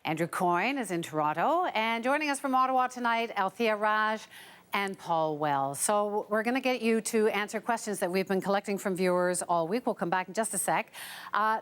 Andrew Coyne is in Toronto, and joining us from Ottawa tonight, Althea Raj and Paul Wells. So we're going to get you to answer questions that we've been collecting from viewers all week. We'll come back in just a sec.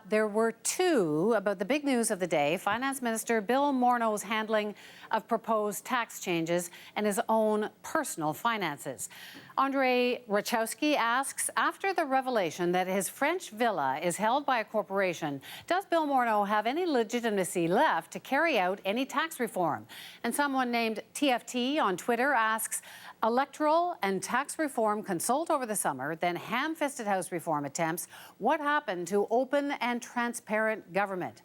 There were two about the big news of the day: Finance Minister Bill Morneau's handling of proposed tax changes and his own personal finances. Andre Rachowski asks, after the revelation that his French villa is held by a corporation, does Bill Morneau have any legitimacy left to carry out any tax reform? And someone named TFT on Twitter asks, electoral and tax reform consult over the summer, then ham-fisted House reform attempts. What happened to open and transparent government?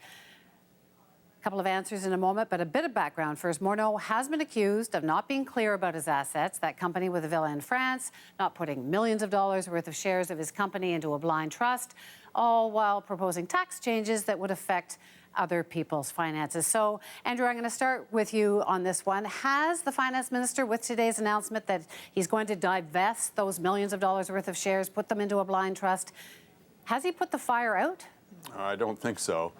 A couple of answers in a moment, but a bit of background first. Morneau has been accused of not being clear about his assets, that company with a villa in France, not putting millions of dollars worth of shares of his company into a blind trust, all while proposing tax changes that would affect other people's finances. So, Andrew, I'm going to start with you on this one. Has the finance minister, with today's announcement that he's going to divest those millions of dollars worth of shares, put them into a blind trust, has he put the fire out? I don't think so.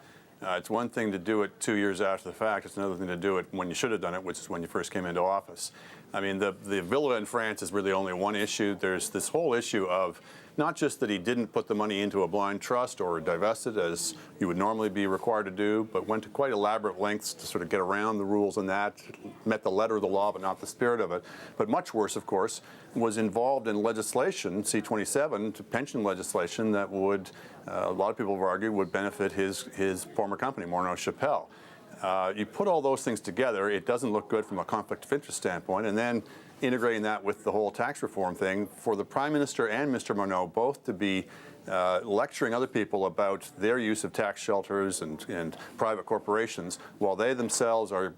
It's one thing to do it 2 years after the fact. It's another thing to do it when you should have done it, which is when you first came into office. I mean, the villa in France is really only one issue. There's this whole issue of not just that he didn't put the money into a blind trust or divest it as you would normally be required to do, but went to quite elaborate lengths to sort of get around the rules on that, met the letter of the law but not the spirit of it. But much worse, of course, was involved in legislation, C-27, pension legislation that would, a lot of people have argued, would benefit his former company, Morneau Chappelle. You put all those things together, it doesn't look good from a conflict of interest standpoint, and then integrating that with the whole tax reform thing, for the Prime Minister and Mr. Morneau both to be lecturing other people about their use of tax shelters and private corporations, while they themselves are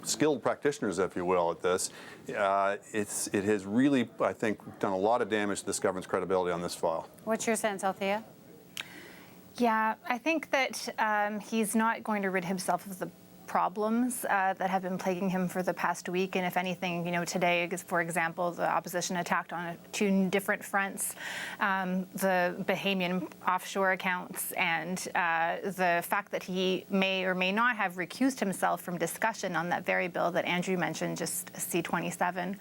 skilled practitioners, if you will, at this. It has really, I think, done a lot of damage to this government's credibility on this file. What's your sense, Althea? Yeah, I think that he's not going to rid himself of the problems that have been plaguing him for the past week. And if anything, today, for example, the opposition attacked on two different fronts, the Bahamian offshore accounts and the fact that he may or may not have recused himself from discussion on that very bill that Andrew mentioned, just C-27.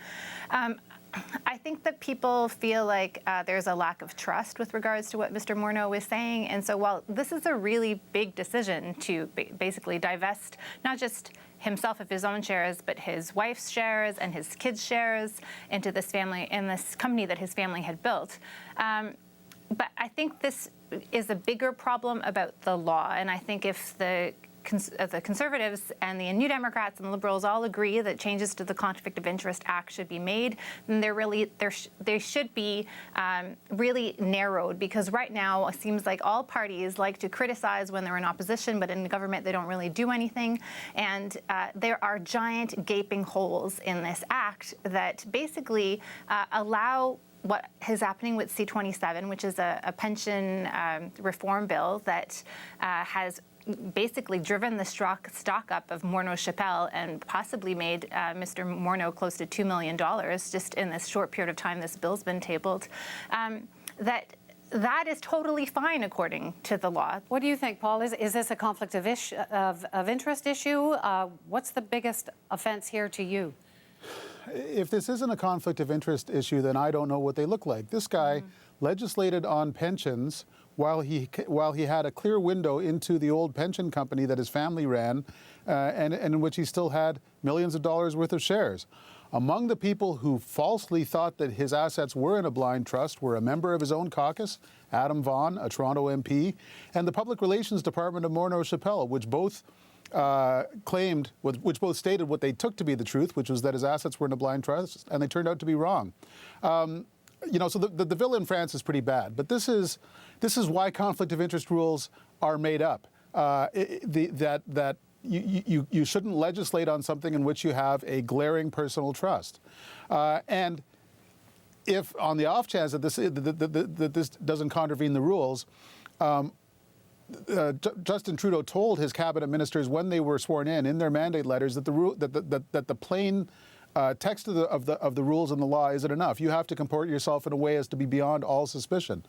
I think that people feel like there's a lack of trust with regards to what Mr. Morneau is saying. And so while this is a really big decision to basically divest not just himself of his own shares, but his wife's shares and his kids' shares into this family, in this company that his family had built. But I think this is a bigger problem about the law. And I think if the Conservatives and the New Democrats and the Liberals all agree that changes to the Conflict of Interest Act should be made, then they should be really narrowed, because right now it seems like all parties like to criticize when they're in opposition, but in the government they don't really do anything. And there are giant gaping holes in this act that basically allow what is happening with C-27, which is a pension reform bill that has basically driven the stock up of Morneau Chappelle and possibly made Mr. Morneau close to $2 million just in this short period of time this bill's been tabled. That is totally fine according to the law. What do you think, Paul? Is this a conflict of interest issue? What's the biggest offense here to you? If this isn't a conflict of interest issue, then I don't know what they look like. This guy legislated on pensions while he had a clear window into the old pension company that his family ran, and in which he still had millions of dollars worth of shares. Among the people who falsely thought that his assets were in a blind trust were a member of his own caucus, Adam Vaughan, a Toronto MP, and the Public Relations Department of Morneau Chappelle, which both which both stated what they took to be the truth, which was that his assets were in a blind trust, and they turned out to be wrong. So the villa in France is pretty bad, but this is why conflict of interest rules are made up. That you shouldn't legislate on something in which you have a glaring personal trust, and if on the off chance that this doesn't contravene the rules. Justin Trudeau told his cabinet ministers when they were sworn in their mandate letters that the plain text of the rules and the law isn't enough. You have to comport yourself in a way as to be beyond all suspicion.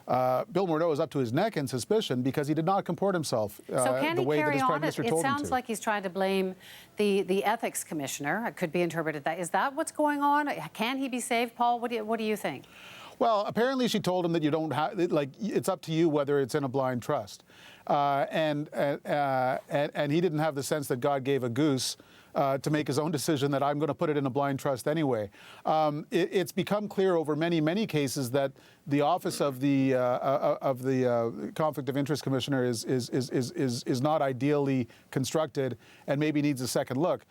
Bill Morneau is up to his neck in suspicion because he did not comport himself So can the he way that carry his on? Prime Minister told him to. It sounds like he's trying to blame the ethics commissioner. It could be interpreted that. Is that what's going on? Can he be saved, Paul? What do you think? Well, apparently she told him that you don't have, like, it's up to you whether it's in a blind trust. And he didn't have the sense that God gave a goose to make his own decision that I'm going to put it in a blind trust anyway. It's become clear over many, many cases that the office of the Conflict of Interest Commissioner is not ideally constructed and maybe needs a second look.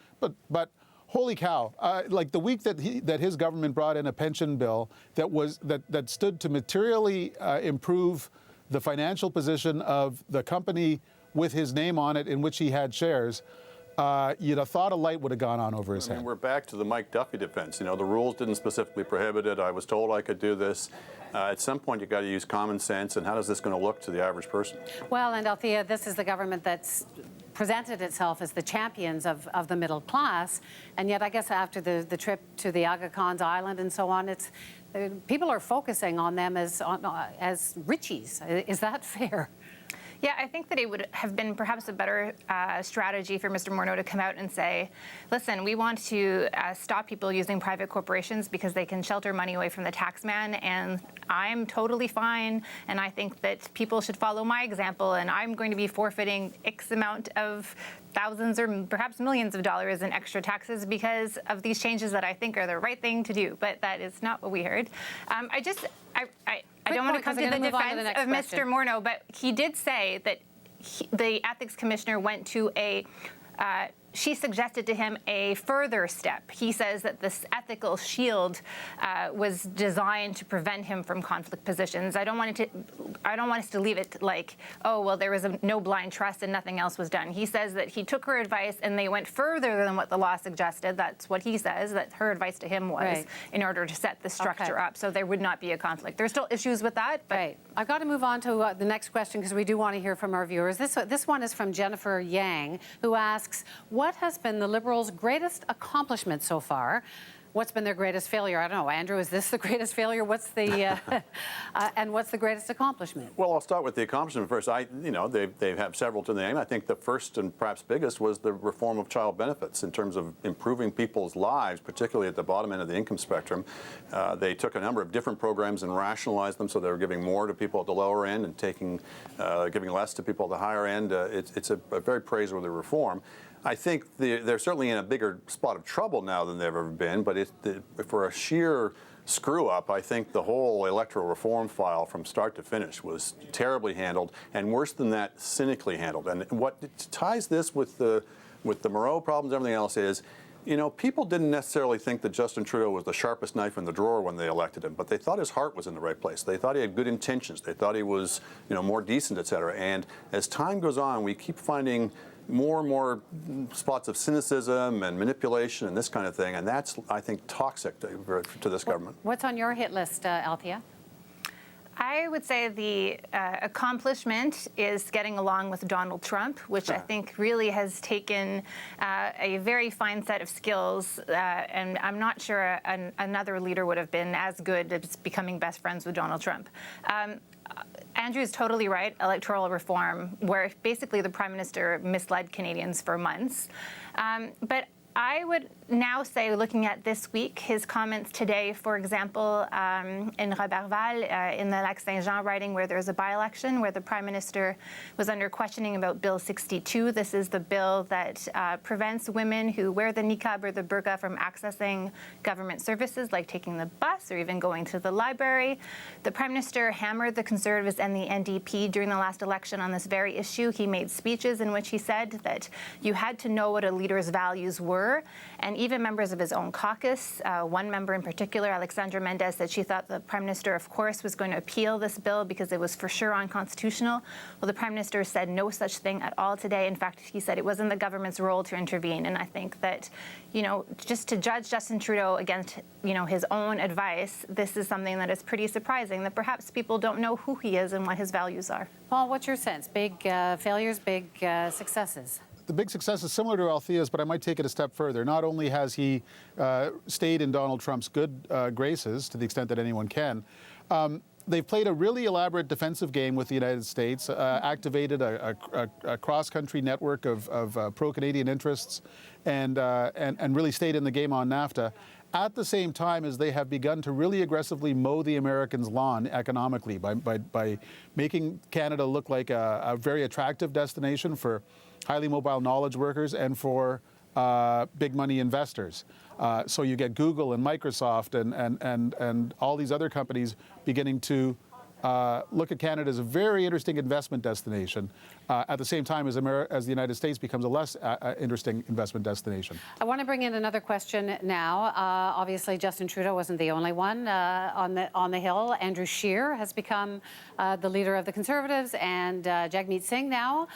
But holy cow! Like the week that his government brought in a pension bill that stood to materially improve the financial position of the company with his name on it in which he had shares, you'd have thought a light would have gone on over his head. We're back to the Mike Duffy defense. You know, the rules didn't specifically prohibit it. I was told I could do this. At some point, you've got to use common sense. And how is this going to look to the average person? Well, and Althea, this is the government that's presented itself as the champions of the middle class. And yet, I guess after the trip to the Aga Khan's Island and so on, people are focusing on them as richies. Is that fair? Yeah, I think that it would have been perhaps a better strategy for Mr. Morneau to come out and say, listen, we want to stop people using private corporations because they can shelter money away from the tax man, and I'm totally fine, and I think that people should follow my example, and I'm going to be forfeiting X amount of thousands or perhaps millions of dollars in extra taxes because of these changes that I think are the right thing to do. But that is not what we heard. I don't want to come to the defense of Mr. Morneau, but he did say that the ethics commissioner went to she suggested to him a further step. He says that this ethical shield was designed to prevent him from conflict positions. I don't want us to leave it like, oh, well, there was no blind trust and nothing else was done. He says that he took her advice and they went further than what the law suggested. That's what he says, that her advice to him was in order to set the structure up so there would not be a conflict. There's still issues with that. But right. I've got to move on to the next question because we do want to hear from our viewers. This one is from Jennifer Yang, who asks, what has been the Liberals' greatest accomplishment so far? What's been their greatest failure? I don't know. Andrew, is this the greatest failure? What's the and what's the greatest accomplishment? Well, I'll start with the accomplishment first. They have several to name. I think the first and perhaps biggest was the reform of child benefits in terms of improving people's lives, particularly at the bottom end of the income spectrum. They took a number of different programs and rationalized them so they were giving more to people at the lower end and giving less to people at the higher end. It's a very praiseworthy reform. I think they're certainly in a bigger spot of trouble now than they've ever been, but for a sheer screw-up, I think the whole electoral reform file from start to finish was terribly handled, and worse than that, cynically handled. And what ties this with the Moreau problems and everything else is, you know, people didn't necessarily think that Justin Trudeau was the sharpest knife in the drawer when they elected him, but they thought his heart was in the right place. They thought he had good intentions. They thought he was, you know, more decent, et cetera. And as time goes on, we keep finding more and more spots of cynicism and manipulation and this kind of thing, and that's, I think, toxic to this government. What's on your hit list, Althea? I would say the accomplishment is getting along with Donald Trump, which I think really has taken a very fine set of skills, and I'm not sure another leader would have been as good at becoming best friends with Donald Trump. Andrew's totally right, electoral reform, where basically the Prime Minister misled Canadians for months. But I would now say, looking at this week, his comments today, for example, in Roberval, in the Lac-Saint-Jean riding where there's a by-election, where the Prime Minister was under questioning about Bill 62. This is the bill that prevents women who wear the niqab or the burqa from accessing government services, like taking the bus or even going to the library. The Prime Minister hammered the Conservatives and the NDP during the last election on this very issue. He made speeches in which he said that you had to know what a leader's values were. And even members of his own caucus, one member in particular, Alexandra Mendez, said she thought the Prime Minister, of course, was going to appeal this bill because it was for sure unconstitutional. Well, the Prime Minister said no such thing at all today. In fact, he said it wasn't the government's role to intervene. And I think that, you know, just to judge Justin Trudeau against, you know, his own advice, this is something that is pretty surprising, that perhaps people don't know who he is and what his values are. Paul, what's your sense? Big failures, big successes? The big success is similar to Althea's, but I might take it a step further. Not only has he stayed in Donald Trump's good graces, to the extent that anyone can, they've played a really elaborate defensive game with the United States, activated a cross-country network of pro-Canadian interests, and really stayed in the game on NAFTA, at the same time as they have begun to really aggressively mow the Americans' lawn economically by making Canada look like a very attractive destination for highly mobile knowledge workers and for big money investors. So you get Google and Microsoft and all these other companies beginning to look at Canada as a very interesting investment destination, at the same time as the United States becomes a less interesting investment destination. I want to bring in another question now. Obviously, Justin Trudeau wasn't the only one on the Hill. Andrew Scheer has become the leader of the Conservatives, and Jagmeet Singh now.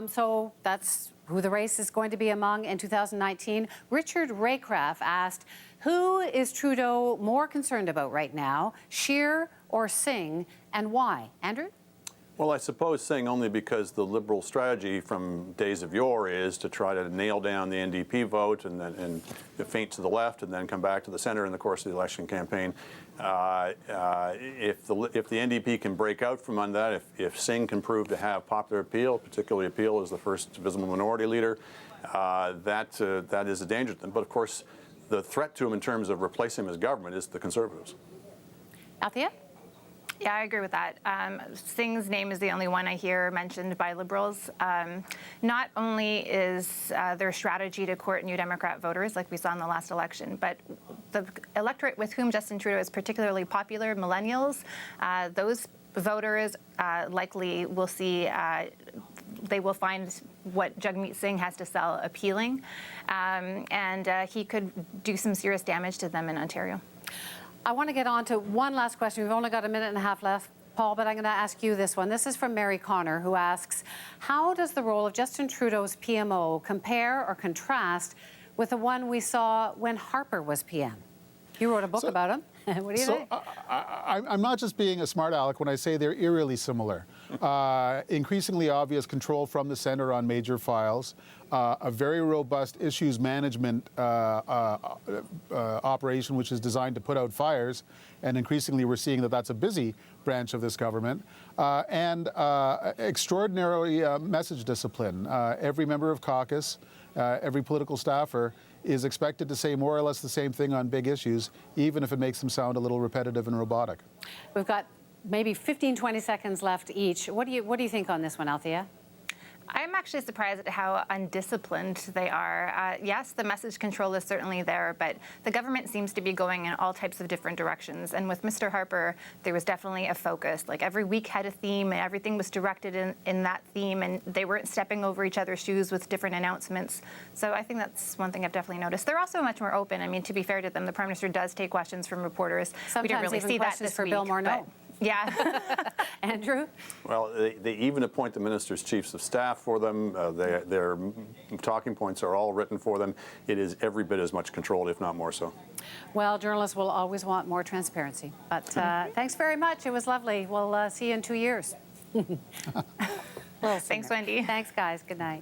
So that's who the race is going to be among in 2019. Richard Raycraft asked, who is Trudeau more concerned about right now, Scheer or Singh, and why? Andrew? Well, I suppose Singh only because the Liberal strategy from days of yore is to try to nail down the NDP vote and faint to the left and then come back to the centre in the course of the election campaign. If the NDP can break out from under that, if Singh can prove to have popular appeal, particularly appeal as the first visible minority leader, that is a danger to them. But of course, the threat to him in terms of replacing him as government is the Conservatives. Althea? Yeah, I agree with that. Singh's name is the only one I hear mentioned by Liberals. Not only is their strategy to court New Democrat voters, like we saw in the last election, but the electorate with whom Justin Trudeau is particularly popular, millennials, those voters likely will see they will find what Jagmeet Singh has to sell appealing, and he could do some serious damage to them in Ontario. I want to get on to one last question. We've only got a minute and a half left, Paul, but I'm going to ask you this one. This is from Mary Connor, who asks, how does the role of Justin Trudeau's PMO compare or contrast with the one we saw when Harper was PM? You wrote a book about him. What do you think? I'm not just being a smart aleck when I say they're eerily similar. Increasingly obvious control from the centre on major files, a very robust issues management operation which is designed to put out fires, and increasingly we're seeing that that's a busy branch of this government, and extraordinary message discipline. Every member of caucus, every political staffer is expected to say more or less the same thing on big issues, even if it makes them sound a little repetitive and robotic. We've got maybe 15, 20 seconds left each. What do you think on this one, Althea? I'm actually surprised at how undisciplined they are. Yes, the message control is certainly there, but the government seems to be going in all types of different directions. And with Mr. Harper, there was definitely a focus. Like every week had a theme, and everything was directed in that theme, and they weren't stepping over each other's shoes with different announcements. So I think that's one thing I've definitely noticed. They're also much more open. I mean, to be fair to them, the Prime Minister does take questions from reporters. Sometimes we don't really even see that questions this for week, Bill Morneau. Yeah. Andrew? Well, they even appoint the ministers' chiefs of staff for them. Their talking points are all written for them. It is every bit as much controlled, if not more so. Well, journalists will always want more transparency. But thanks very much. It was lovely. We'll see you in 2 years. Thanks, Wendy. Thanks, guys. Good night.